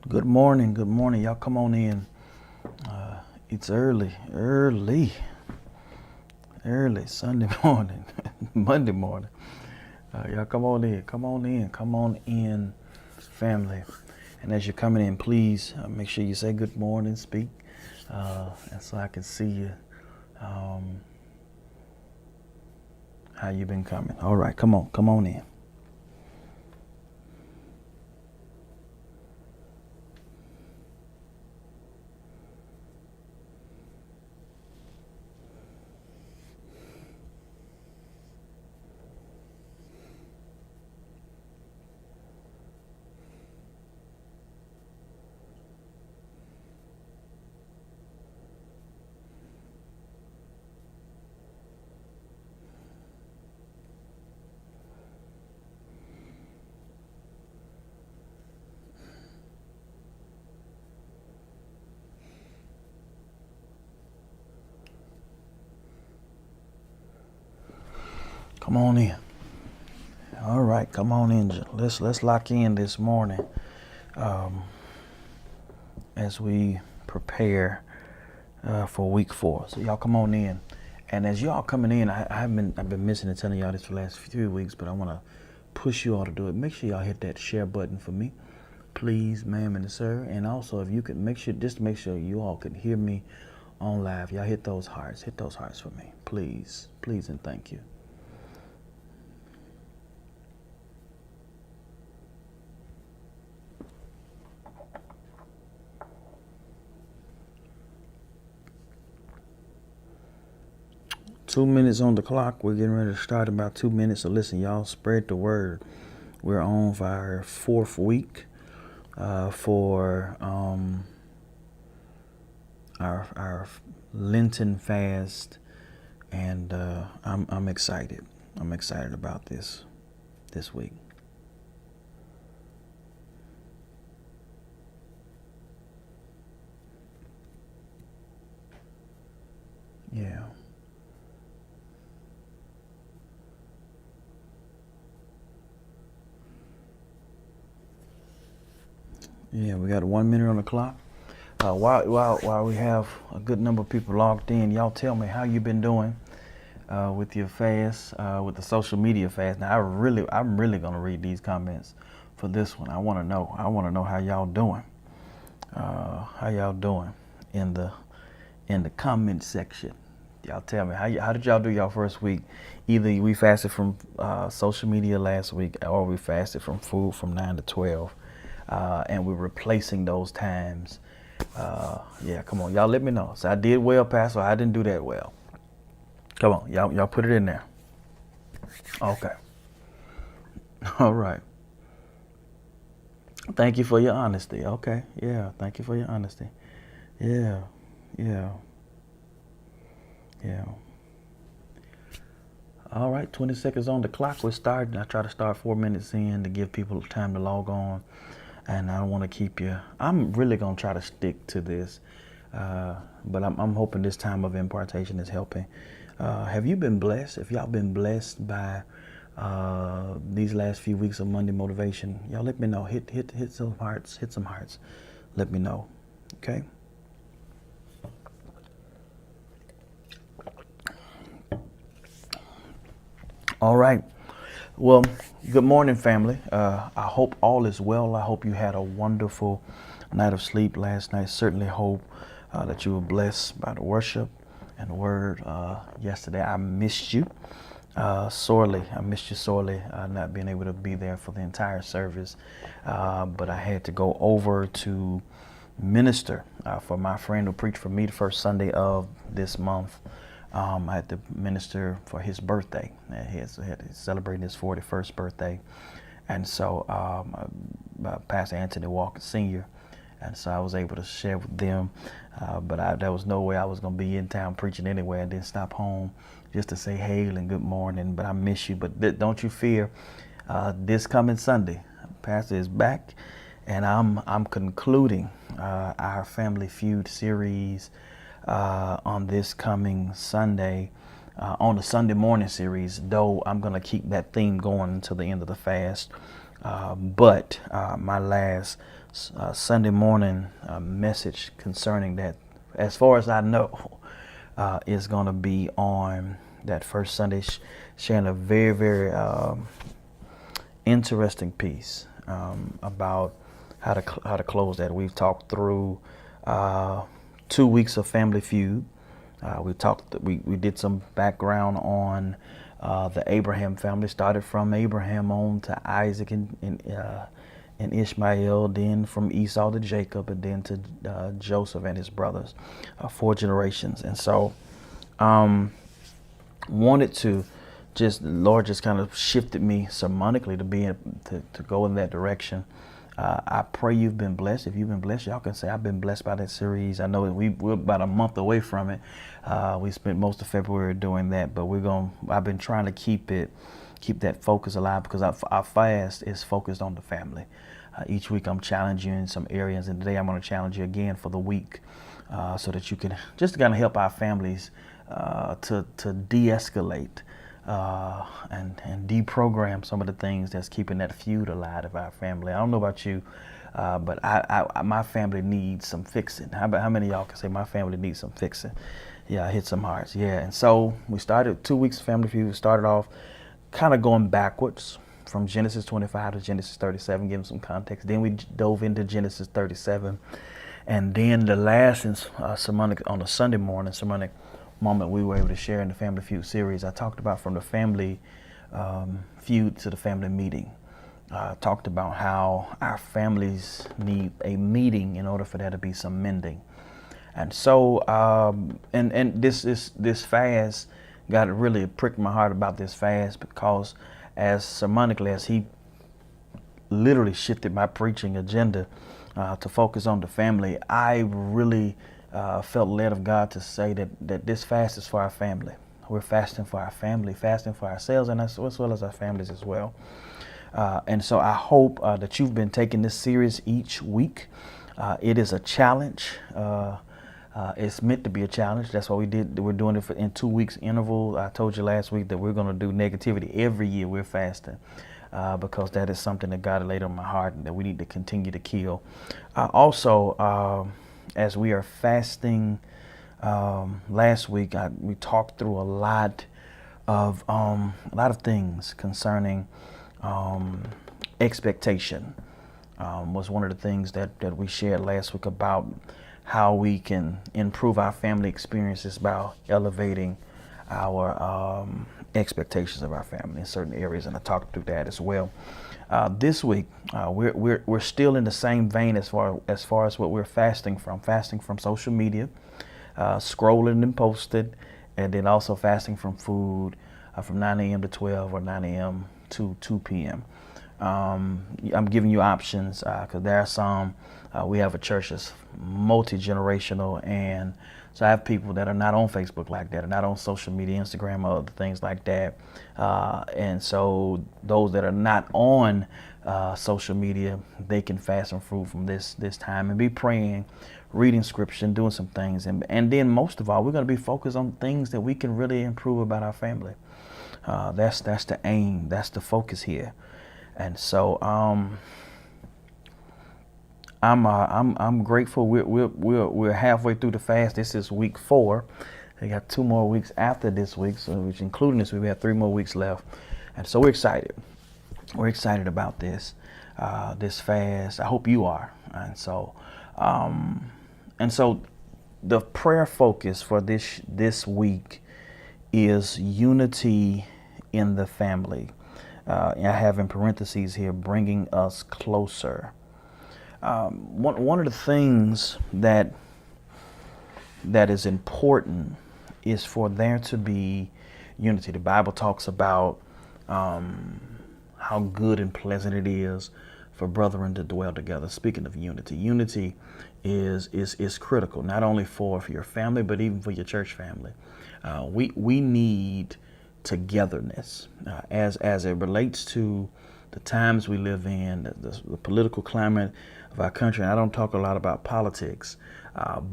Good morning. Good morning. Y'all come on in. It's early Sunday morning, Monday morning. Y'all come on in. Come on in, family. And as you're coming in, please make sure you say good morning, speak, and so I can see you. How you been coming? All right, come on in. Come on in. All right, come on in. Let's lock in this morning as we prepare for week 4. So y'all come on in. And as y'all coming in, I've been missing and telling y'all this for the last few weeks, but I want to push you all to do it. Make sure y'all hit that share button for me, please, ma'am and sir. And also, if you could make sure you all can hear me on live. Y'all hit those hearts for me, please, and thank you. Two minutes on the clock. We're getting ready to start in about 2 minutes. So listen, y'all, spread the word. We're on for our 4th week for our Lenten fast, and I'm excited. I'm excited about this week. Yeah. Yeah, we got 1 minute on the clock. While we have a good number of people logged in, y'all tell me how you been doing with your fast, with the social media fast. Now, I'm really gonna read these comments for this one. I want to know how y'all doing. How y'all doing in the comment section? Y'all tell me how did y'all do y'all first week? Either we fasted from social media last week, or we fasted from food from 9 to 12. And we're replacing those times. Yeah, come on, y'all let me know. So I did well, Pastor. I didn't do that well. Come on, y'all put it in there. Okay. All right. Thank you for your honesty. Okay. Yeah. Thank you for your honesty. Yeah. Yeah. Yeah. All right. 20 seconds on the clock. We're starting. I try to start 4 minutes in to give people time to log on. And I don't want to keep you. I'm really going to try to stick to this. But I'm hoping this time of impartation is helping. Have you been blessed? If y'all been blessed by these last few weeks of Monday Motivation, y'all let me know. Hit some hearts. Hit some hearts. Let me know. Okay? All right. Well, good morning, family. I hope all is well. I hope you had a wonderful night of sleep last night. Certainly hope that you were blessed by the worship and the word yesterday. I missed you sorely. I missed you sorely, not being able to be there for the entire service. But I had to go over to minister for my friend who preached for me the first Sunday of this month. I had to minister for his birthday. He had to celebrate his 41st birthday. And so Pastor Anthony Walker Sr., and so I was able to share with them. But there was no way I was going to be in town preaching anyway. I didn't stop home just to say hail and good morning. But I miss you. But don't you fear, this coming Sunday, Pastor is back, and I'm concluding our Family Feud series on this coming Sunday, on the Sunday morning series, though I'm going to keep that theme going until the end of the fast. But my last Sunday morning message concerning that, as far as I know, is going to be on that first Sunday, sharing a very, very interesting piece about how to close that. We've talked through 2 weeks of Family Feud. We did some background on the Abraham family. Started from Abraham on to Isaac and Ishmael, then from Esau to Jacob, and then to Joseph and his brothers, 4 generations. And so wanted to the Lord just kind of shifted me sermonically to go in that direction. I pray you've been blessed. If you've been blessed, y'all can say I've been blessed by that series. I know we're about a month away from it. We spent most of February doing that, but I've been trying to keep that focus alive, because our fast is focused on the family. Each week I'm challenging you in some areas, and today I'm going to challenge you again for the week, so that you can just kind of help our families to de-escalate and deprogram some of the things that's keeping that feud alive of our family. I don't know about you, but my family needs some fixing. How many of y'all can say my family needs some fixing? Yeah, I hit some hearts. Yeah, and so we started 2 weeks of Family Feud. We started off kind of going backwards from Genesis 25 to Genesis 37, giving some context. Then we dove into Genesis 37, and then the last sermonic on a Sunday morning sermonic moment we were able to share in the Family Feud series. I talked about from the family feud to the family meeting. Talked about how our families need a meeting in order for there to be some mending. And so, and this fast, God really pricked my heart about this fast, because as sermonically as he literally shifted my preaching agenda to focus on the family, I really felt led of God to say that this fast is for our family. We're fasting for our family, fasting for ourselves, and as well as our families as well. And so I hope that you've been taking this serious each week. It is a challenge. It's meant to be a challenge. That's why we're doing it in 2 weeks interval. I told you last week that we're going to do negativity every year. We're fasting because that is something that God laid on my heart and that we need to continue to kill. Also, as we are fasting, last week we talked through a lot of things concerning expectation. Was one of the things that we shared last week about how we can improve our family experiences by elevating our expectations of our family in certain areas, and I talked through that as well. This week, we're still in the same vein as far as what we're fasting from social media, scrolling and posting, and then also fasting from food from 9 a.m. to 12 or 9 a.m. to 2 p.m. I'm giving you options because there are some. We have a church that's multi-generational, and so I have people that are not on Facebook like that, or not on social media, Instagram, or other things like that. And so those that are not on social media, they can fast from food from this time and be praying, reading scripture, and doing some things. And then most of all, we're going to be focused on things that we can really improve about our family. That's the aim. That's the focus here. And so I'm grateful. We're halfway through the fast. This is week 4. We got 2 more weeks after this week, so which including this week, we have 3 more weeks left. And so we're excited. We're excited about this fast. I hope you are. And so the prayer focus for this week is unity in the family. I have in parentheses here, bringing us closer. One of the things that is important is for there to be unity. The Bible talks about how good and pleasant it is for brethren to dwell together. Speaking of unity, unity is critical, not only for your family, but even for your church family. We need togetherness as it relates to the times we live in, the political climate of our country. And I don't talk a lot about politics,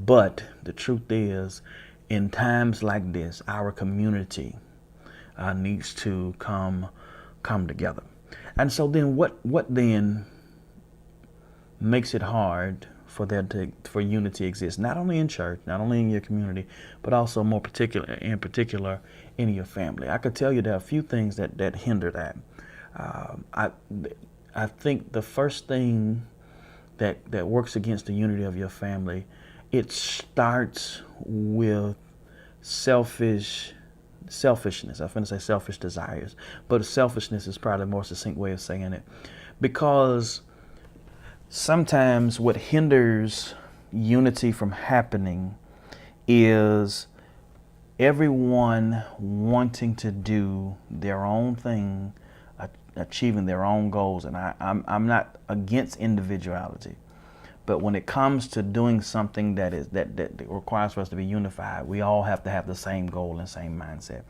but the truth is, in times like this, our community needs to come together. And so then what then makes it hard for unity to exist, not only in church, not only in your community, but also in particular in your family. I could tell you there are a few things that hinder that. I I think the first thing that works against the unity of your family, it starts with selfishness. I'm going to say selfish desires, but selfishness is probably a more succinct way of saying it, because sometimes what hinders unity from happening is everyone wanting to do their own thing, achieving their own goals. And I'm not against individuality, but when it comes to doing something that requires for us to be unified, we all have to have the same goal and same mindset.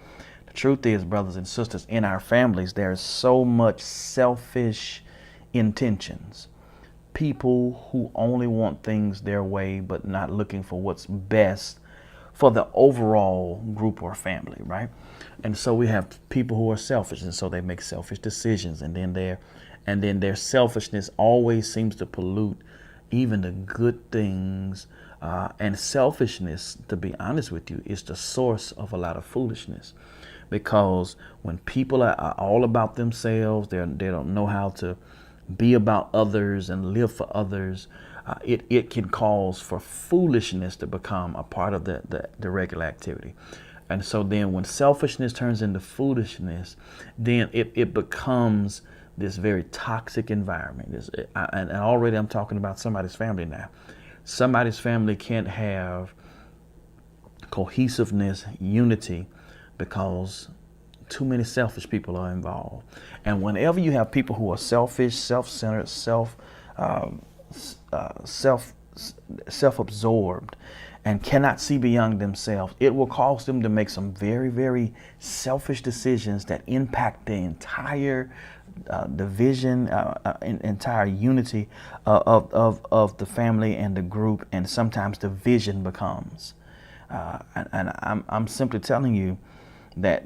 The truth is, brothers and sisters, in our families, there's so much selfish intentions. People who only want things their way, but not looking for what's best for the overall group or family, right? And so we have people who are selfish, and so they make selfish decisions, and then their selfishness always seems to pollute even the good things. And selfishness, to be honest with you, is the source of a lot of foolishness, because when people are all about themselves, they don't know how to be about others and live for others. It can cause for foolishness to become a part of the regular activity. And so then when selfishness turns into foolishness, then it becomes this very toxic environment. And already I'm talking about somebody's family now. Somebody's family can't have cohesiveness, unity, because too many selfish people are involved. And whenever you have people who are selfish, self-centered, self-absorbed, and cannot see beyond themselves, it will cause them to make some very, very selfish decisions that impact the entire division, entire unity of the family and the group, and sometimes division becomes. And I'm simply telling you that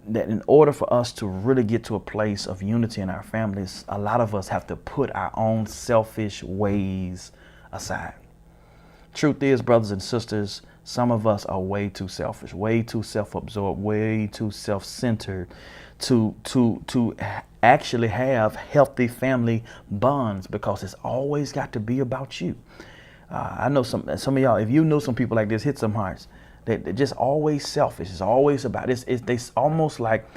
in order for us to really get to a place of unity in our families, a lot of us have to put our own selfish ways aside. Truth is, brothers and sisters, some of us are way too selfish, way too self-absorbed, way too self-centered to actually have healthy family bonds, because it's always got to be about you. I know some of y'all, if you know some people like this, hit some hearts. They're just always selfish. It's always about this. They almost like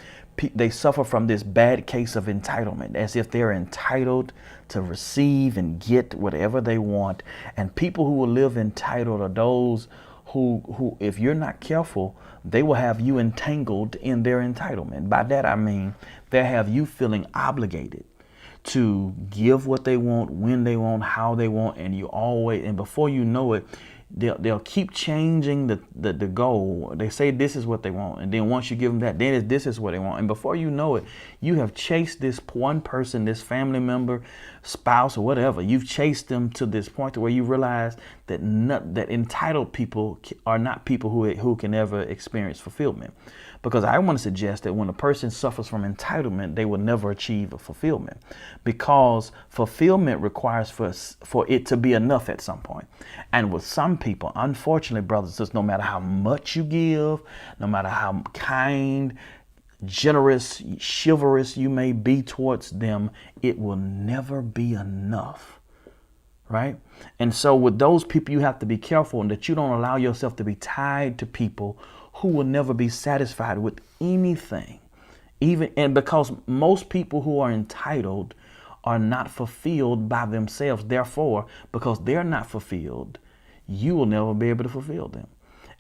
they suffer from this bad case of entitlement, as if they're entitled to receive and get whatever they want. And people who will live entitled are those who, if you're not careful, they will have you entangled in their entitlement. By that I mean they have you feeling obligated to give what they want, when they want, how they want, and before you know it, they'll keep changing the goal. They say this is what they want, and then once you give them that, then this is what they want, and before you know it, you have chased this one person, this family member, spouse, or whatever. You've chased them to this point to where you realize that that entitled people are not people who can ever experience fulfillment. Because I want to suggest that when a person suffers from entitlement, they will never achieve a fulfillment, because fulfillment requires for it to be enough at some point. And with some people, unfortunately, brothers and sisters, no matter how much you give, no matter how kind, generous, chivalrous you may be towards them, it will never be enough. Right? And so with those people, you have to be careful and that you don't allow yourself to be tied to people who will never be satisfied with anything. And because most people who are entitled are not fulfilled by themselves. Therefore, because they're not fulfilled, you will never be able to fulfill them.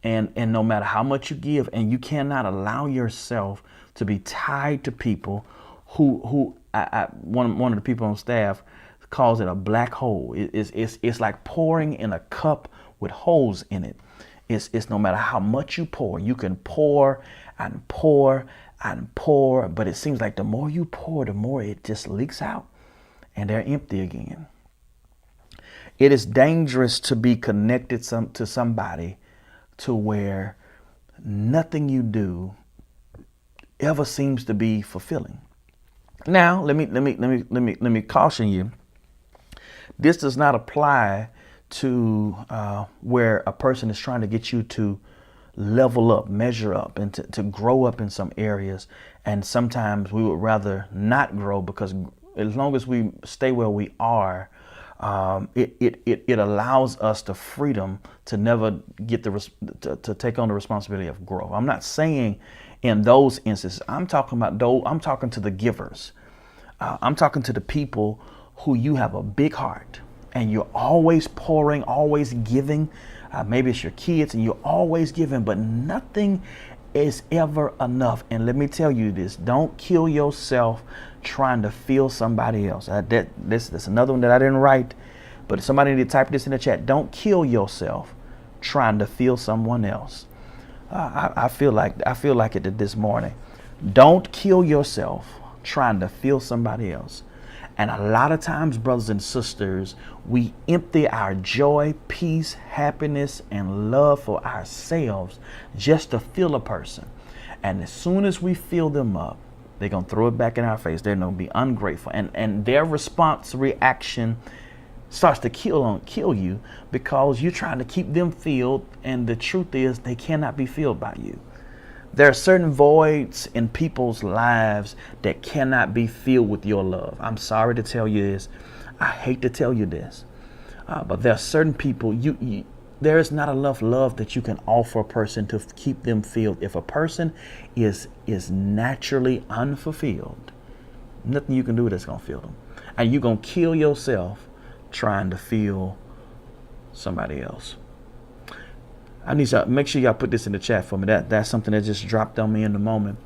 And no matter how much you give, and you cannot allow yourself to be tied to people who one of the people on staff calls it a black hole. It's like pouring in a cup with holes in it. It's no matter how much you pour, you can pour and pour and pour, but it seems like the more you pour, the more it just leaks out and they're empty again. It is dangerous to be connected to somebody to where nothing you do ever seems to be fulfilling. Now, let me caution you This does not apply to where a person is trying to get you to level up, measure up, and to grow up in some areas. And sometimes we would rather not grow, because as long as we stay where we are, it allows us the freedom to never get to take on the responsibility of growth. I'm not saying in those instances. I'm talking about those. I'm talking to the givers. I'm talking to the people who you have a big heart and you're always pouring, always giving. Maybe it's your kids and you're always giving, but nothing is ever enough. And let me tell you this: don't kill yourself trying to feel somebody else. That's another one that I didn't write, but somebody need to type this in the chat. Don't kill yourself trying to feel someone else. I feel like it this morning. Don't kill yourself trying to feel somebody else. And a lot of times, brothers and sisters, we empty our joy, peace, happiness, and love for ourselves just to feel a person. And as soon as we fill them up, they're going to throw it back in our face. They're going to be ungrateful. And their reaction starts to kill you, because you're trying to keep them filled. And the truth is, they cannot be filled by you. There are certain voids in people's lives that cannot be filled with your love. I'm sorry to tell you this. I hate to tell you this. But there are certain people, there is not enough love that you can offer a person to keep them filled. If a person is naturally unfulfilled, nothing you can do that's going to fill them. And you're going to kill yourself trying to fill somebody else. I need to make sure y'all put this in the chat for me. That's something that just dropped on me in the moment.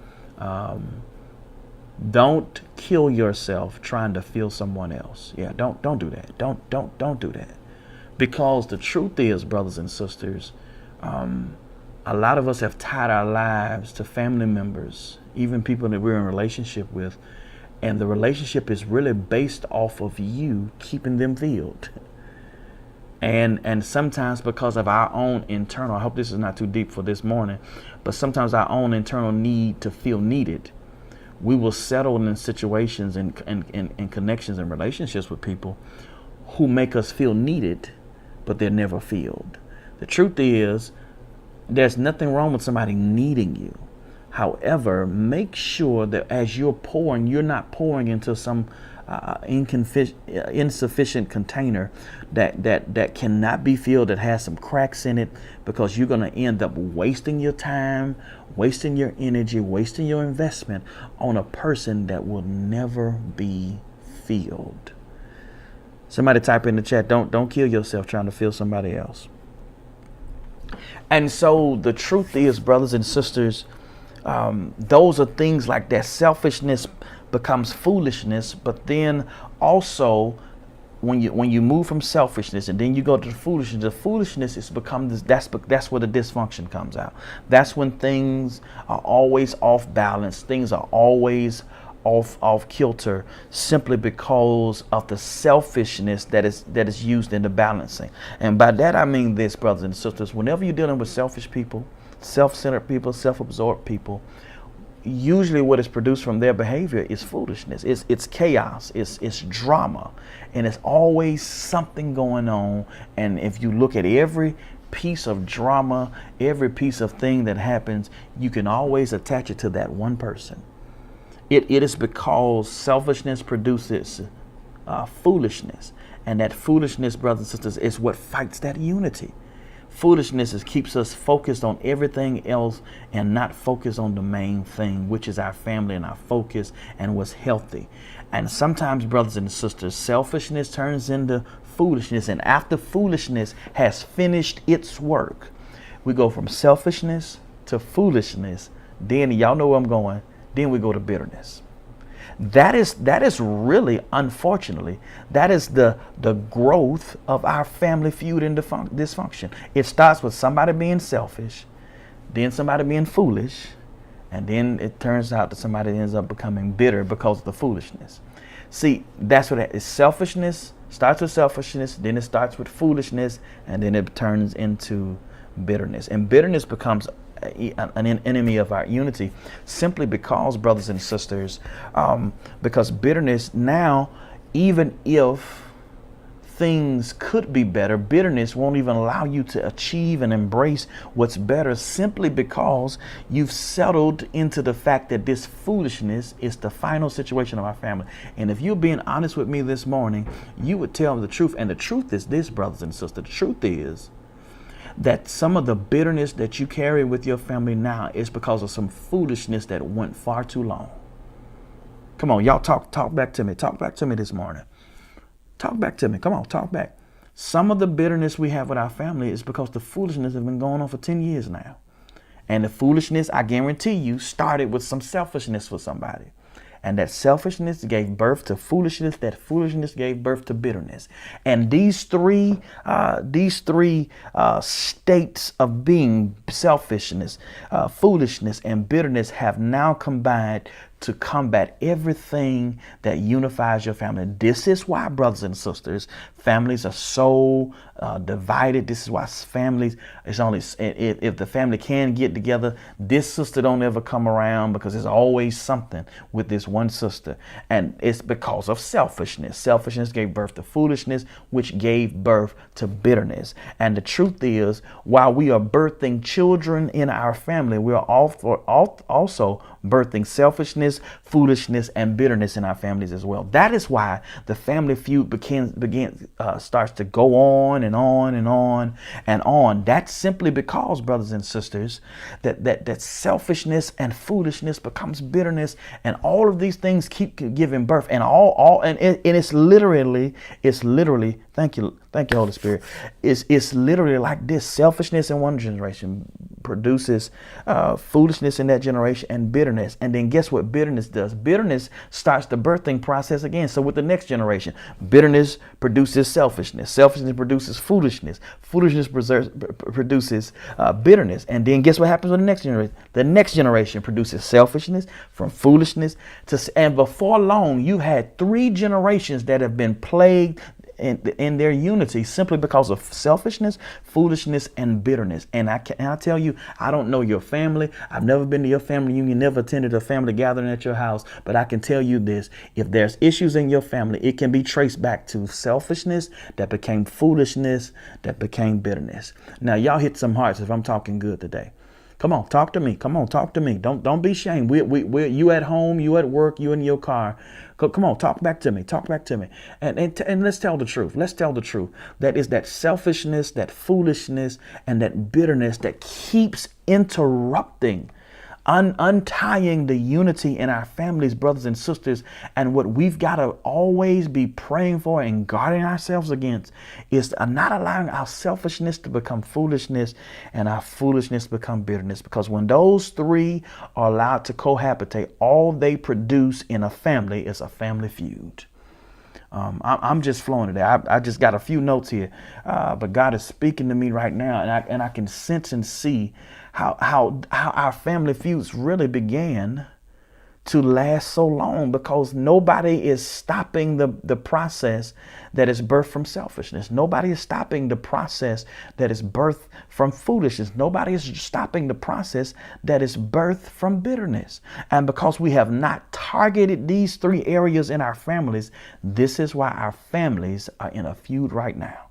Don't kill yourself trying to feel someone else. Yeah, don't do that. Don't do that. Because the truth is, brothers and sisters, a lot of us have tied our lives to family members, even people that we're in a relationship with, and the relationship is really based off of you keeping them filled. And sometimes because of our own internal, I hope this is not too deep for this morning, but sometimes our own internal need to feel needed, we will settle in situations and connections and relationships with people who make us feel needed, but they're never filled. The truth is, there's nothing wrong with somebody needing you. However, make sure that as you're pouring, you're not pouring into some insufficient container that cannot be filled, that has some cracks in it, because you're going to end up wasting your time, wasting your energy, wasting your investment on a person that will never be filled. Somebody type in the chat, don't kill yourself trying to fill somebody else. And so the truth is, brothers and sisters, those are things like that. Selfishness becomes foolishness, but then also when you move from selfishness and then you go to the foolishness is become this. That's where the dysfunction comes out. That's when things are always off balance. Things are always off kilter, simply because of the selfishness that is used in the balancing. And by that I mean this, brothers and sisters. Whenever you're dealing with selfish people, self-centered people, self-absorbed people, usually what is produced from their behavior is foolishness. It's chaos. It's drama, and it's always something going on. And if you look at every piece of drama, every piece of thing that happens, you can always attach it to that one person. It is because selfishness produces foolishness, and that foolishness, brothers and sisters, is what fights that unity. Foolishness keeps us focused on everything else and not focused on the main thing, which is our family and our focus and what's healthy. And sometimes, brothers and sisters, selfishness turns into foolishness. And after foolishness has finished its work, we go from selfishness to foolishness. Then, y'all know where I'm going, then we go to bitterness. That is really, unfortunately, that is the growth of our family feud and dysfunction. It starts with somebody being selfish, then somebody being foolish, and then it turns out that somebody ends up becoming bitter because of the foolishness. See, that's what it is. Selfishness starts with selfishness, then it starts with foolishness, and then it turns into bitterness. And bitterness becomes an enemy of our unity, simply because, brothers and sisters, because bitterness now, even if things could be better, bitterness won't even allow you to achieve and embrace what's better, simply because you've settled into the fact that this foolishness is the final situation of our family. And if you're being honest with me this morning, you would tell me the truth. And the truth is this, brothers and sisters, the truth is that some of the bitterness that you carry with your family now is because of some foolishness that went far too long. Come on, y'all, talk back to me. Talk back to me this morning. Talk back to me. Come on, talk back. Some of the bitterness we have with our family is because the foolishness has been going on for 10 years now. And the foolishness, I guarantee you, started with some selfishness for somebody. And that selfishness gave birth to foolishness. That foolishness gave birth to bitterness. And these three states of being, selfishness, foolishness, and bitterness, have now combined to combat everything that unifies your family. This is why, brothers and sisters, families are so divided. This is why families, it's only, if the family can get together, this sister don't ever come around, because there's always something with this one sister. And it's because of selfishness. Selfishness gave birth to foolishness, which gave birth to bitterness. And the truth is, while we are birthing children in our family, we are also birthing selfishness, foolishness, and bitterness in our families as well. That is why the family feud starts to go on and on and on and on. That's simply because, brothers and sisters, that selfishness and foolishness becomes bitterness, and all of these things keep giving birth, and it's literally, thank you, Holy Spirit. It's literally like this: selfishness in one generation produces foolishness in that generation, and bitterness. And then guess what bitterness does? Bitterness starts the birthing process again. So with the next generation, bitterness produces selfishness. Selfishness produces foolishness. Foolishness produces bitterness. And then guess what happens with the next generation? The next generation produces selfishness from foolishness and before long, you had 3 generations that have been plagued in their unity simply because of selfishness, foolishness, and bitterness. And I tell you, I don't know your family. I've never been to your family reunion, never attended a family gathering at your house. But I can tell you this: if there's issues in your family, it can be traced back to selfishness that became foolishness that became bitterness. Now, y'all hit some hearts if I'm talking good today. Come on, talk to me. Come on, talk to me. Don't be ashamed. We're you at home, you at work, you in your car. Come on, talk back to me. Talk back to me. And let's tell the truth. Let's tell the truth. That is that selfishness, that foolishness, and that bitterness that keeps interrupting, untying the unity in our families, brothers and sisters. And what we've got to always be praying for and guarding ourselves against is not allowing our selfishness to become foolishness and our foolishness become bitterness. Because when those 3 are allowed to cohabitate, all they produce in a family is a family feud. I'm just flowing today. I just got a few notes here, but God is speaking to me right now, and I can sense and see how our family feuds really began to last so long, because nobody is stopping the process that is birthed from selfishness. Nobody is stopping the process that is birthed from foolishness. Nobody is stopping the process that is birthed from bitterness. And because we have not targeted these 3 areas in our families, this is why our families are in a feud right now.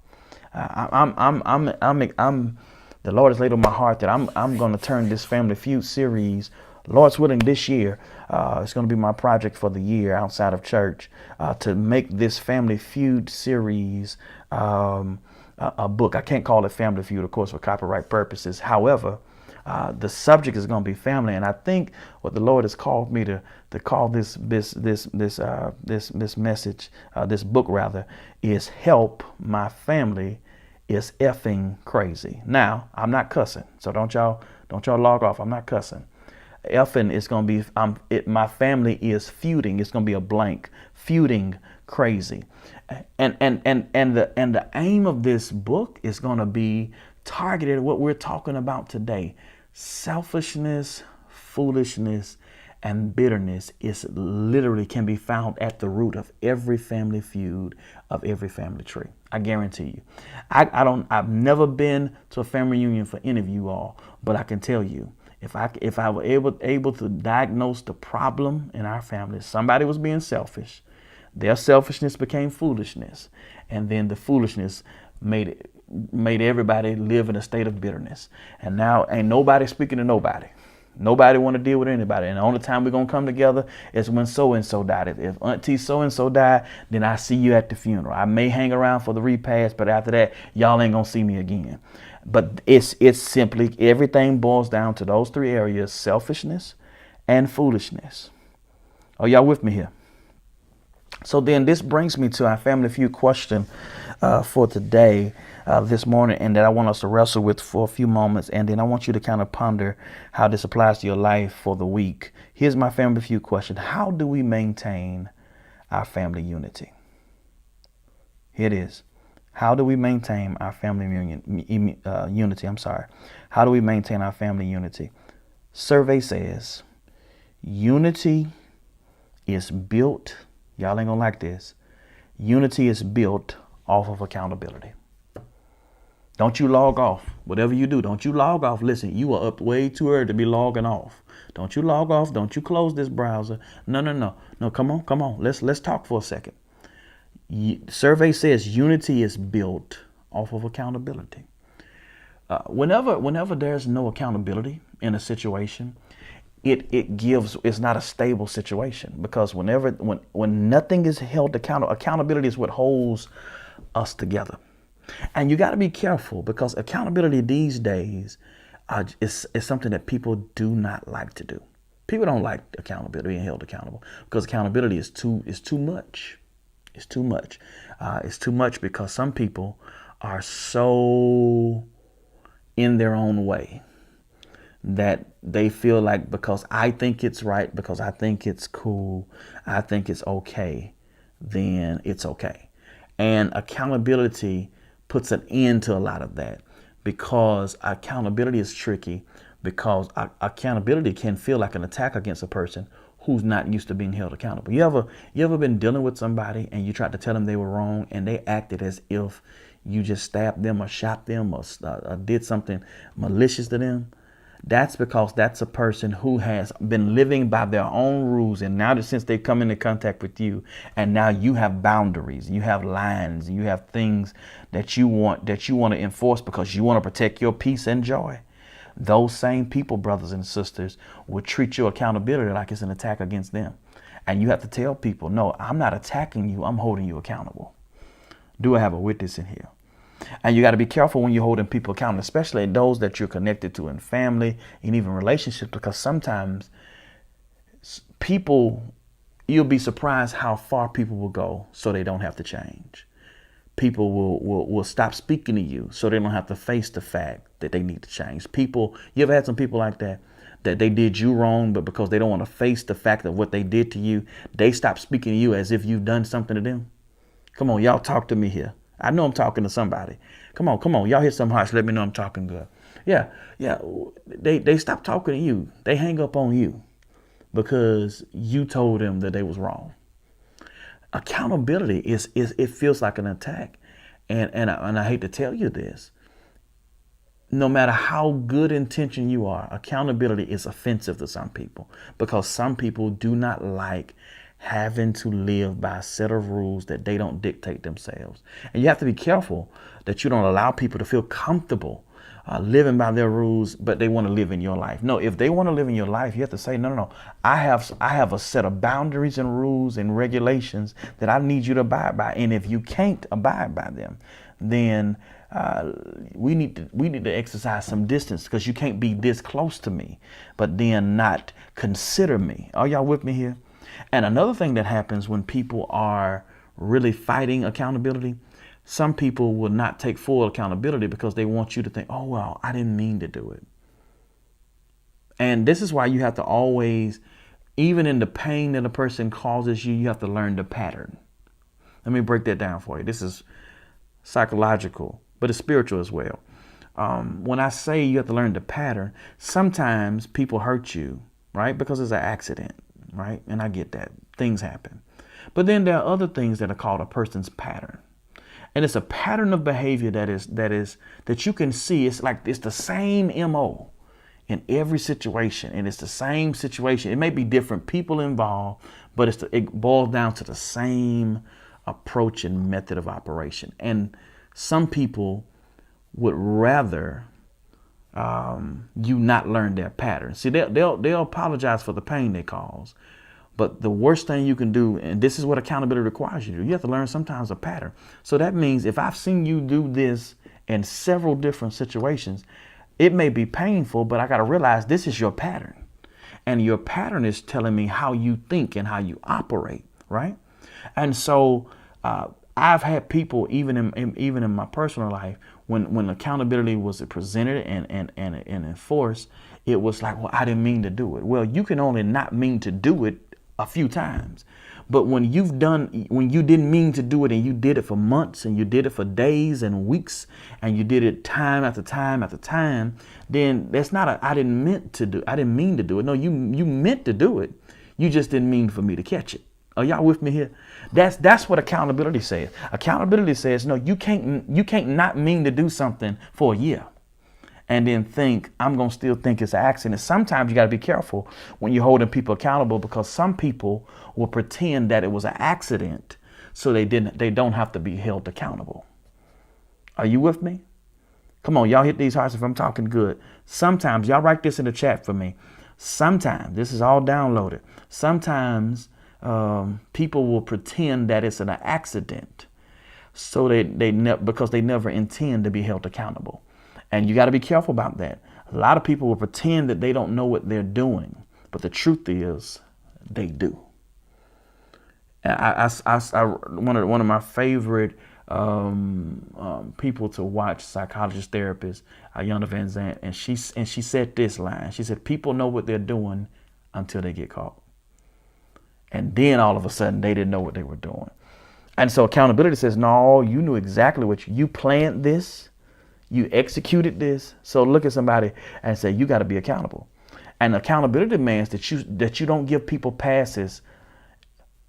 The Lord has laid on my heart that I'm going to turn this family feud series, Lord's willing, this year. It's going to be my project for the year outside of church, to make this family feud series a book. I can't call it Family Feud, of course, for copyright purposes. However, the subject is going to be family, and I think what the Lord has called me to call this message, this book rather, is Help My Family Is Effing Crazy. Now, I'm not cussing, so don't y'all log off. I'm not cussing. Effing is going to be, my family is feuding. It's going to be a blank. Feuding crazy. And the aim of this book is going to be targeted at what we're talking about today. Selfishness, foolishness, and bitterness is literally can be found at the root of every family feud, of every family tree. I guarantee you. I've never been to a family reunion for any of you all, but I can tell you, if I were able to diagnose the problem in our family, somebody was being selfish. Their selfishness became foolishness, and then the foolishness made everybody live in a state of bitterness. And now ain't nobody speaking to nobody. Nobody want to deal with anybody. And the only time we're going to come together is when so-and-so died. If Auntie so-and-so died, then I see you at the funeral. I may hang around for the repast, but after that, y'all ain't going to see me again. But it's simply, everything boils down to those three areas: selfishness and foolishness. Are y'all with me here? So then this brings me to our Family Feud question for today, this morning, and that I want us to wrestle with for a few moments. And then I want you to kind of ponder how this applies to your life for the week. Here's my Family Feud question. How do we maintain our family unity? Here it is. How do we maintain our family unity? How do we maintain our family unity? Survey says unity is built. Y'all ain't gonna like this. Unity is built off of accountability. Don't you log off. Whatever you do, don't you log off. Listen, you are up way too early to be logging off. Don't you log off. Don't you close this browser. No. Come on. Let's talk for a second. Survey says unity is built off of accountability. Whenever there's no accountability in a situation, it's not a stable situation, because when nothing is held accountable, accountability is what holds us together. And you got to be careful, because accountability these days is something that people do not like to do. People don't like accountability, being held accountable, because accountability is too much. It's too much. It's too much because some people are so in their own way that they feel like, because I think it's right, because I think it's cool, I think it's okay, then it's okay. And accountability puts an end to a lot of that, because accountability is tricky, because accountability can feel like an attack against a person who's not used to being held accountable. You ever been dealing with somebody and you tried to tell them they were wrong, and they acted as if you just stabbed them or shot them or did something malicious to them? That's because that's a person who has been living by their own rules, and now since they come into contact with you, and now you have boundaries, you have lines, you have things that you want to enforce because you want to protect your peace and joy. Those same people, brothers and sisters, will treat your accountability like it's an attack against them. And you have to tell people, no, I'm not attacking you, I'm holding you accountable. Do I have a witness in here? And you got to be careful when you're holding people accountable, especially those that you're connected to in family and even relationships, because sometimes you'll be surprised how far people will go so they don't have to change. People will stop speaking to you so they don't have to face the fact that they need to change. You ever had some people like that they did you wrong, but because they don't want to face the fact of what they did to you, they stop speaking to you as if you've done something to them? Come on, y'all, talk to me here. I know I'm talking to somebody. Come on. Y'all hear some hearts. Let me know I'm talking good. Yeah. They stop talking to you. They hang up on you because you told them that they was wrong. Accountability it feels like an attack. And I hate to tell you this. No matter how good intention you are, accountability is offensive to some people, because some people do not like having to live by a set of rules that they don't dictate themselves. And you have to be careful that you don't allow people to feel comfortable living by their rules, but they want to live in your life. No, if they want to live in your life, you have to say, no. I have a set of boundaries and rules and regulations that I need you to abide by. And if you can't abide by them, then we need to exercise some distance, because you can't be this close to me, but then not consider me. Are y'all with me here? And another thing that happens when people are really fighting accountability, some people will not take full accountability because they want you to think, oh, well, I didn't mean to do it. And this is why you have to always, even in the pain that a person causes you, you have to learn the pattern. Let me break that down for you. This is psychological, but it's spiritual as well. When I say you have to learn the pattern, sometimes people hurt you, right? Because it's an accident, right? And I get that. Things happen. But then there are other things that are called a person's pattern. And it's a pattern of behavior that you can see. It's like it's the same MO in every situation, and it's the same situation. It may be different people involved, but it boils down to the same approach and method of operation. And some people would rather you not learn their pattern. See, they'll apologize for the pain they cause. But the worst thing you can do, and this is what accountability requires you to do, you have to learn sometimes a pattern. So that means if I've seen you do this in several different situations, it may be painful, but I got to realize this is your pattern. And your pattern is telling me how you think and how you operate, right? And so I've had people, even in my personal life, when accountability was presented and enforced, it was like, well, I didn't mean to do it. Well, you can only not mean to do it a few times. But when you didn't mean to do it and you did it for months and you did it for days and weeks and you did it time after time after time, then that's not I didn't mean to do it. No, you meant to do it. You just didn't mean for me to catch it. Are y'all with me here? That's what accountability says. Accountability says, no, you can't not mean to do something for a year and then think I'm going to still think it's an accident. Sometimes you got to be careful when you're holding people accountable, because some people will pretend that it was an accident so they don't have to be held accountable. Are you with me? Come on, y'all hit these hearts if I'm talking good. Sometimes, y'all write this in the chat for me. Sometimes, this is all downloaded. Sometimes people will pretend that it's an accident so because they never intend to be held accountable. And you got to be careful about that. A lot of people will pretend that they don't know what they're doing, but the truth is they do. And one of my favorite people to watch, psychologist, therapist, Iyanla Vanzant, and she said this line. She said, people know what they're doing until they get caught. And then all of a sudden they didn't know what they were doing. And so accountability says, no, you knew exactly what you planned this. You executed this. So look at somebody and say, you got to be accountable. And accountability demands that you don't give people passes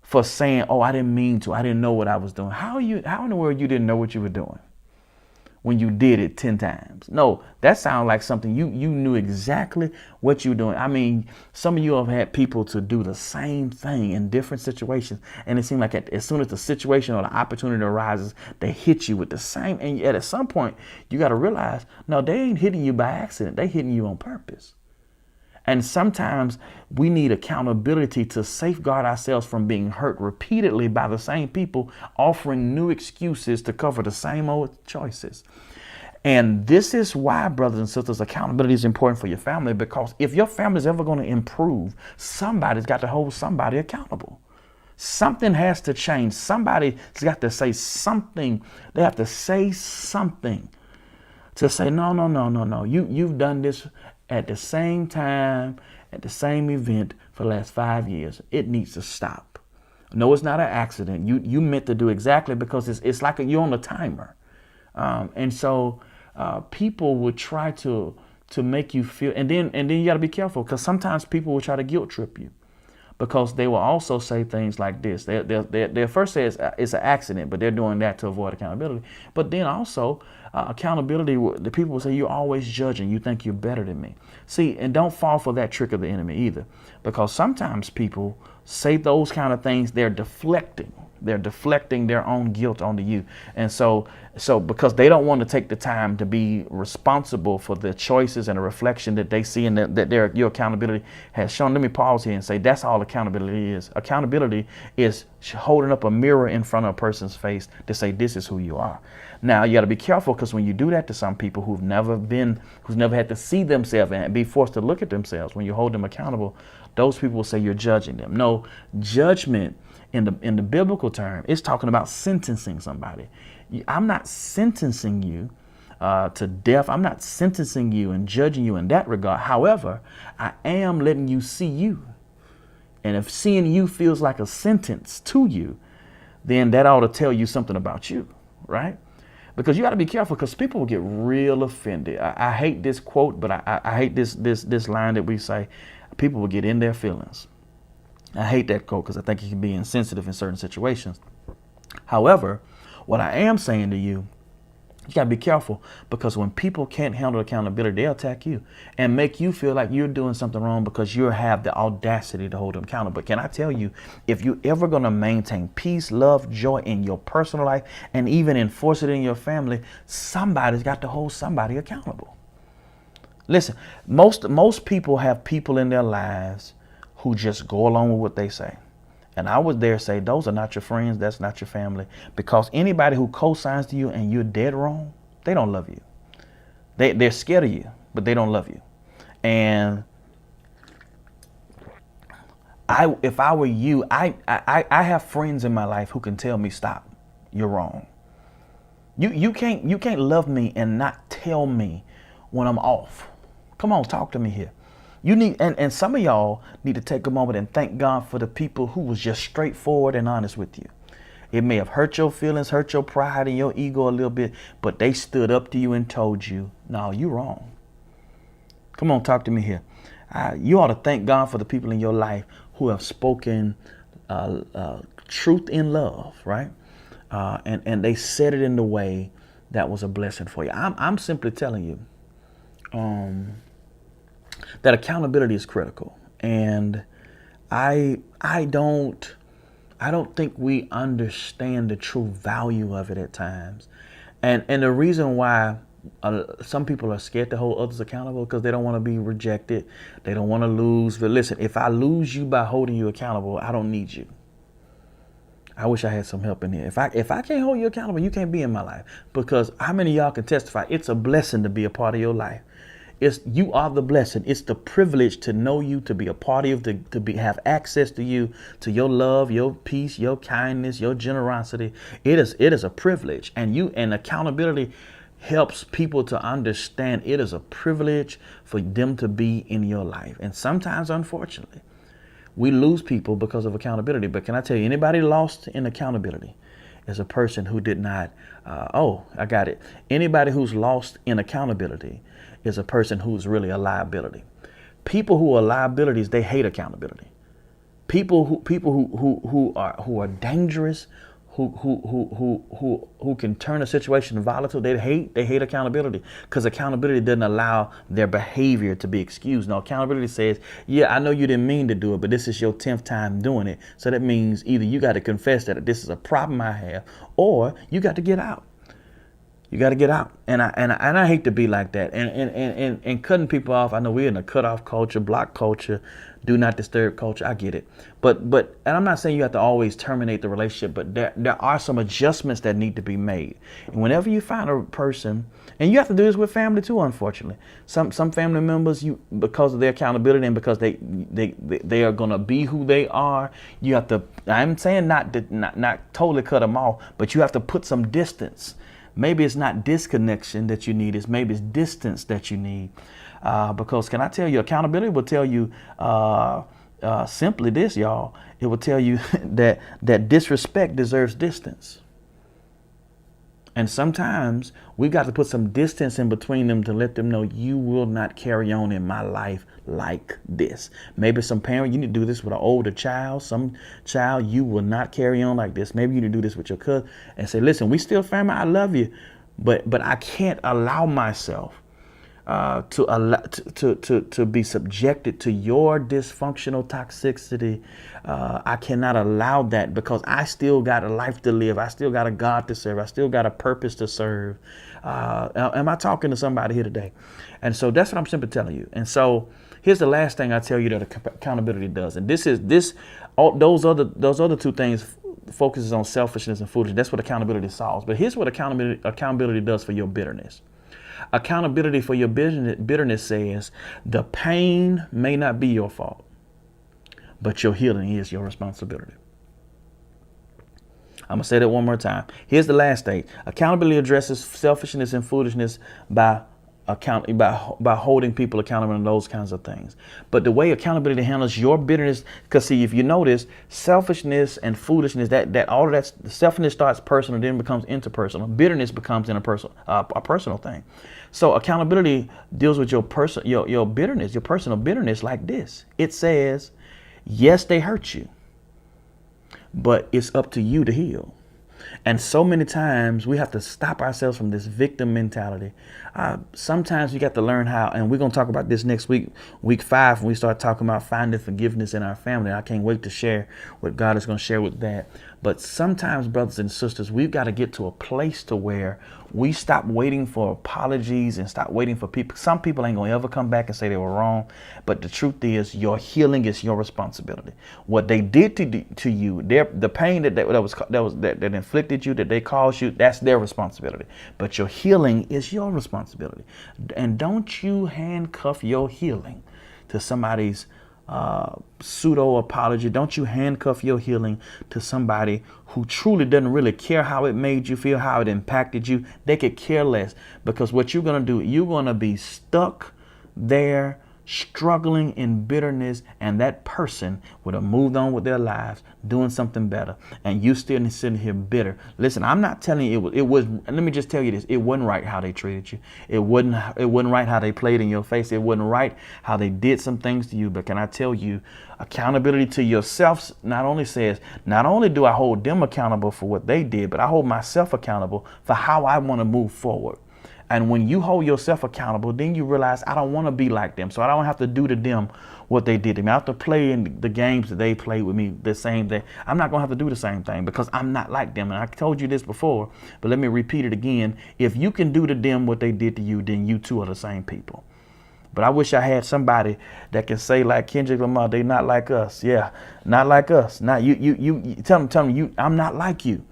for saying, oh, I didn't mean to. I didn't know what I was doing. How in the world you didn't know what you were doing when you did it 10 times? No, that sounds like something you knew exactly what you were doing. I mean, some of you have had people to do the same thing in different situations. And it seemed like as soon as the situation or the opportunity arises, they hit you with the same. And yet at some point, you got to realize, no, they ain't hitting you by accident. They hitting you on purpose. And sometimes we need accountability to safeguard ourselves from being hurt repeatedly by the same people offering new excuses to cover the same old choices. And this is why, brothers and sisters, accountability is important for your family, because if your family is ever going to improve, somebody's got to hold somebody accountable. Something has to change. Somebody's got to say something. They have to say something to say, no. You've done this at the same time, at the same event for the last 5 years. It needs to stop. No, it's not an accident. You meant to do exactly, because it's like you're on a timer. And so people would try to make you feel, and then you got to be careful, because sometimes people will try to guilt trip you, because they will also say things like this. They'll first say it's an accident, but they're doing that to avoid accountability. But then also accountability, the people will say, you're always judging. You think you're better than me. See, and don't fall for that trick of the enemy either, because sometimes people say those kind of things. They're deflecting their own guilt onto you. And so because they don't want to take the time to be responsible for the choices and the reflection that they see, and that your accountability has shown. Let me pause here and say that's all accountability is. Accountability is holding up a mirror in front of a person's face to say, this is who you are. Now, you got to be careful, because when you do that to some people who've never had to see themselves and be forced to look at themselves, when you hold them accountable, those people will say you're judging them. No, judgment in the biblical term is talking about sentencing somebody. I'm not sentencing you to death. I'm not sentencing you and judging you in that regard. However, I am letting you see you. And if seeing you feels like a sentence to you, then that ought to tell you something about you, right? Because you got to be careful, because people will get real offended. I hate this quote, but I hate this line that we say. People will get in their feelings. I hate that quote, because I think it can be insensitive in certain situations. However, what I am saying to you You gotta be careful, because when people can't handle accountability, they'll attack you and make you feel like you're doing something wrong because you have the audacity to hold them accountable. But can I tell you, if you're ever gonna maintain peace, love, joy in your personal life and even enforce it in your family, somebody's got to hold somebody accountable. Listen, most people have people in their lives who just go along with what they say. And I would dare say those are not your friends, that's not your family. Because anybody who co-signs to you and you're dead wrong, they don't love you. They're scared of you, but they don't love you. And if I were you, I have friends in my life who can tell me, stop, you're wrong. You can't love me and not tell me when I'm off. Come on, talk to me here. You need, and some of y'all need to take a moment and thank God for the people who was just straightforward and honest with you. It may have hurt your feelings, hurt your pride and your ego a little bit, but they stood up to you and told you, no, you're wrong. Come on, talk to me here. You ought to thank God for the people in your life who have spoken truth in love, right? And they said it in the way that was a blessing for you. I'm simply telling you, that accountability is critical, and I don't think we understand the true value of it at times, and the reason why some people are scared to hold others accountable because they don't want to be rejected, they don't want to lose. But listen, if I lose you by holding you accountable, I don't need you. I wish I had some help in here. If I can't hold you accountable, you can't be in my life, because how many of y'all can testify it's a blessing to be a part of your life. You are the blessing. It's the privilege to know you, to be a part of, have access to you, to your love, your peace, your kindness, your generosity. It is a privilege, and accountability helps people to understand it is a privilege for them to be in your life. And sometimes, unfortunately, we lose people because of accountability. But can I tell you, anybody lost in accountability is a person who did not. I got it. Anybody who's lost in accountability is a person who's really a liability. People who are liabilities, they hate accountability. People who are dangerous, who can turn a situation volatile, they hate accountability, because accountability doesn't allow their behavior to be excused. No, accountability says, yeah, I know you didn't mean to do it, but this is your 10th time doing it. So that means either you got to confess that this is a problem I have, or you got to get out. You got to get out. And I hate to be like that. And cutting people off. I know we're in a cutoff culture, block culture, do not disturb culture. I get it. But and I'm not saying you have to always terminate the relationship, but there are some adjustments that need to be made. And whenever you find a person, and you have to do this with family too, unfortunately. Some family members, because of their accountability and because they are going to be who they are, you have to, I'm saying not totally cut them off, but you have to put some distance. Maybe it's not disconnection that you need, maybe it's distance that you need. Because can I tell you, accountability will tell you simply this, y'all. It will tell you that disrespect deserves distance. And sometimes we've got to put some distance in between them to let them know you will not carry on in my life like this. Maybe some parent, you need to do this with an older child. Some child, you will not carry on like this. Maybe you need to do this with your cousin and say, listen, we still family. I love you, but I can't allow myself to be subjected to your dysfunctional toxicity. I cannot allow that, because I still got a life to live. I still got a God to serve. I still got a purpose to serve. Am I talking to somebody here today? And so that's what I'm simply telling you. And so here's the last thing I tell you that accountability does. And those other two things focuses on selfishness and foolishness. That's what accountability solves. But here's what accountability does for your bitterness. Accountability for your bitterness says the pain may not be your fault, but your healing is your responsibility. I'm going to say that one more time. Here's the last stage. Accountability addresses selfishness and foolishness by holding people accountable and those kinds of things. But the way accountability handles your bitterness, because see, if you notice, selfishness and foolishness, that all of that, selfishness starts personal, then becomes interpersonal. Bitterness becomes a personal thing. So accountability deals with your bitterness, your personal bitterness, like this. It says, yes, they hurt you, but it's up to you to heal. And so many times we have to stop ourselves from this victim mentality. Sometimes we got to learn how, and we're going to talk about this next week, week 5, when we start talking about finding forgiveness in our family. I can't wait to share what God is going to share with that. But sometimes, brothers and sisters, we've got to get to a place to where we stop waiting for apologies and stop waiting for people. Some people ain't going to ever come back and say they were wrong. But the truth is, your healing is your responsibility. What they did to you, the pain that inflicted you, that they caused you, that's their responsibility. But your healing is your responsibility. And don't you handcuff your healing to somebody's pseudo apology. Don't you handcuff your healing to somebody who truly doesn't really care how it made you feel, how it impacted you. They could care less, because what you're going to do, you're going to be stuck there struggling in bitterness, and that person would have moved on with their lives doing something better, and you still sitting here bitter. Listen, I'm not telling you it was let me just tell you this, it wasn't right how they treated you. It wasn't right how they played in your face. It wasn't right how they did some things to you. But can I tell you, accountability to yourself not only do I hold them accountable for what they did, but I hold myself accountable for how I want to move forward. And when you hold yourself accountable, then you realize I don't want to be like them. So I don't have to do to them what they did to me. I have to play in the games that they played with me the same day. I'm not going to have to do the same thing because I'm not like them. And I told you this before, but let me repeat it again. If you can do to them what they did to you, then you two are the same people. But I wish I had somebody that can say like Kendrick Lamar, they not like us. Yeah, not like us. Not you tell them I'm not like you.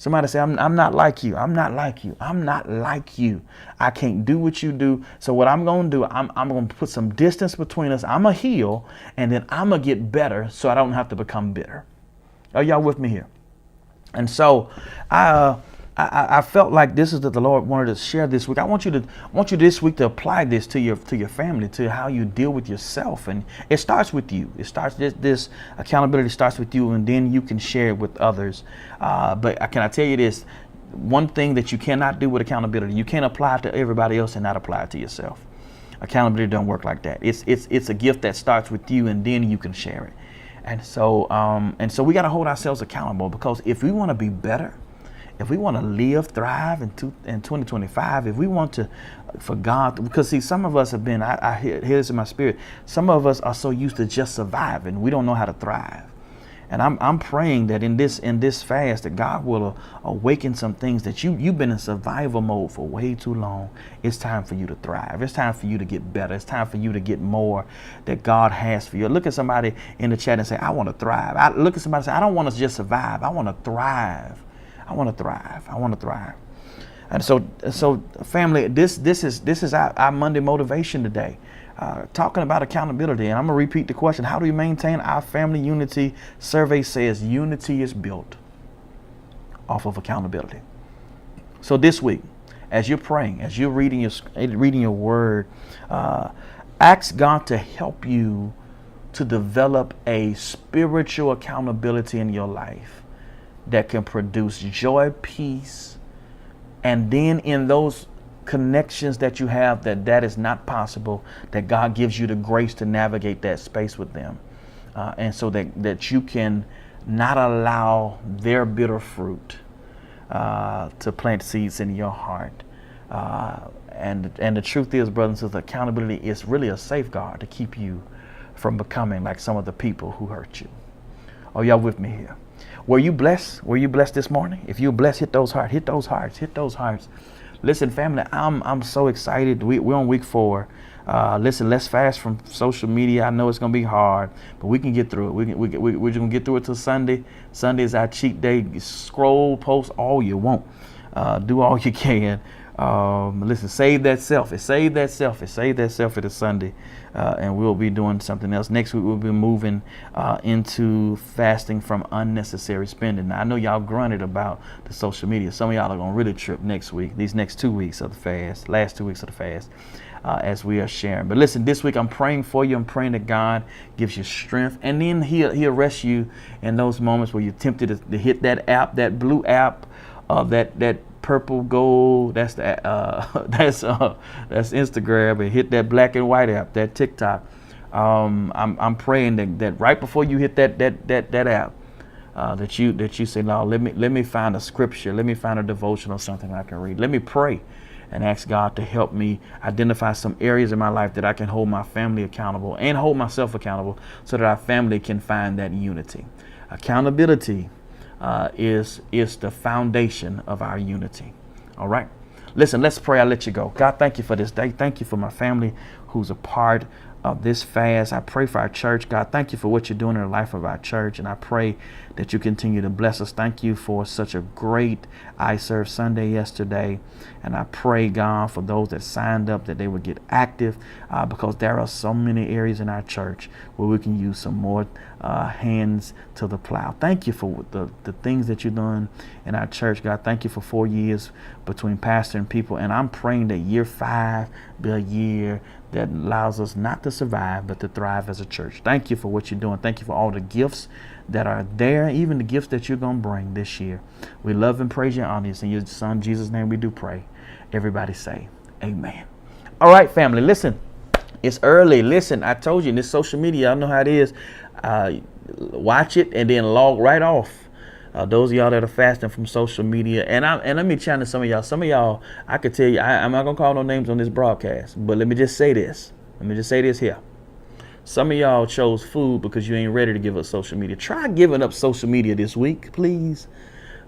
Somebody say, I'm not like you. I'm not like you. I'm not like you. I can't do what you do. So what I'm going to do, I'm going to put some distance between us. I'm going to heal, and then I'm going to get better so I don't have to become bitter. Are y'all with me here? And so I felt like this is that the Lord wanted to share this week. I want you this week to apply this to your family, to how you deal with yourself. And it starts with you. It starts this accountability starts with you, and then you can share it with others. But can I tell you this? One thing that you cannot do with accountability, you can't apply it to everybody else and not apply it to yourself. Accountability don't work like that. It's a gift that starts with you, and then you can share it. And so we got to hold ourselves accountable, because if we want to be better, if we want to live, thrive in 2025, if we want to, for God, because see, some of us have been, I hear this in my spirit, some of us are so used to just surviving, we don't know how to thrive. And I'm praying that in this fast, that God will awaken some things that you've been in survival mode for way too long. It's time for you to thrive. It's time for you to get better. It's time for you to get more that God has for you. Look at somebody in the chat and say, I want to thrive. Look at somebody and say, I don't want to just survive. I want to thrive. I want to thrive. I want to thrive. And so family, this is our Monday motivation today. Talking about accountability. And I'm going to repeat the question. How do we maintain our family unity? Survey says unity is built off of accountability. So this week, as you're praying, as you're reading your word, ask God to help you to develop a spiritual accountability in your life that can produce joy, peace, and then in those connections that you have that is not possible, that God gives you the grace to navigate that space with them, and so that you can not allow their bitter fruit to plant seeds in your heart. And the truth is, brothers and sisters, accountability is really a safeguard to keep you from becoming like some of the people who hurt you. Are y'all with me here? Were you blessed? Were you blessed this morning? If you're blessed, hit those hearts. Hit those hearts. Hit those hearts. Listen, family, I'm so excited. We're on week 4. Listen, let's fast from social media. I know it's gonna be hard, but we can get through it. We're gonna get through it till Sunday. Sunday is our cheat day. Scroll, post all you want. Do all you can. Listen, save that selfie. Save that selfie to Sunday. And we'll be doing something else. Next week, we'll be moving into fasting from unnecessary spending. Now, I know y'all grunted about the social media. Some of y'all are going to really trip next week, these next 2 weeks of the fast, last 2 weeks of the fast, as we are sharing. But listen, this week, I'm praying for you. I'm praying that God gives you strength. And then he'll rest you in those moments where you're tempted to hit that app, that blue app, that purple gold, that's Instagram, and hit that black and white app, that TikTok. I'm praying that right before you hit that app, that you say, Lord, let me find a scripture, let me find a devotion or something I can read. Let me pray and ask God to help me identify some areas in my life that I can hold my family accountable and hold myself accountable so that our family can find that unity. Accountability is the foundation of our unity. All right. Listen, let's pray. I'll let you go. God, thank you for this day. Thank you for my family who's a part of this fast. I pray for our church. God, thank you for what you're doing in the life of our church. And I pray that you continue to bless us. Thank you for such a great I Serve Sunday yesterday. And I pray, God, for those that signed up, that they would get active because there are so many areas in our church where we can use some more hands to the plow. Thank you for the things that you've done in our church, God. Thank you for 4 years between pastor and people. And I'm praying that year 5 be a year that allows us not to survive, but to thrive as a church. Thank you for what you're doing. Thank you for all the gifts that are there, even the gifts that you're going to bring this year. We love and praise you and honor you. In your son, Jesus' name, we do pray. Everybody say amen. All right, family, listen. It's early. Listen, I told you in this social media, I know how it is. Watch it and then log right off. Those of y'all that are fasting from social media, and let me challenge some of y'all. Some of y'all, I could tell you, I'm not gonna call no names on this broadcast, but let me just say this. Let me just say this here. Some of y'all chose food because you ain't ready to give up social media. Try giving up social media this week, please.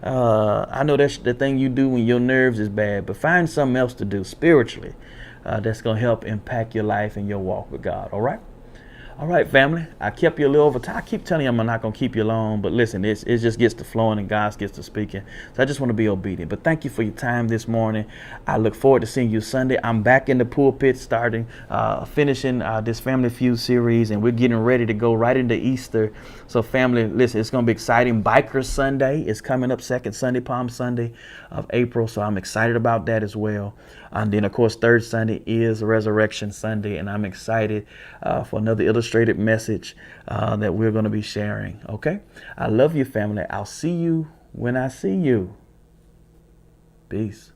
I know that's the thing you do when your nerves is bad, but find something else to do spiritually that's gonna help impact your life and your walk with God. All right. All right, family. I kept you a little over time. I keep telling you I'm not going to keep you long, but listen, it just gets to flowing and God gets to speaking. So I just want to be obedient. But thank you for your time this morning. I look forward to seeing you Sunday. I'm back in the pulpit finishing this Family Feud series, and we're getting ready to go right into Easter. So family, listen, it's going to be exciting. Biker Sunday is coming up, second Sunday, Palm Sunday of April. So I'm excited about that as well. And then, of course, third Sunday is Resurrection Sunday, and I'm excited for another illustrated message that we're going to be sharing. Okay? I love you, family. I'll see you when I see you. Peace.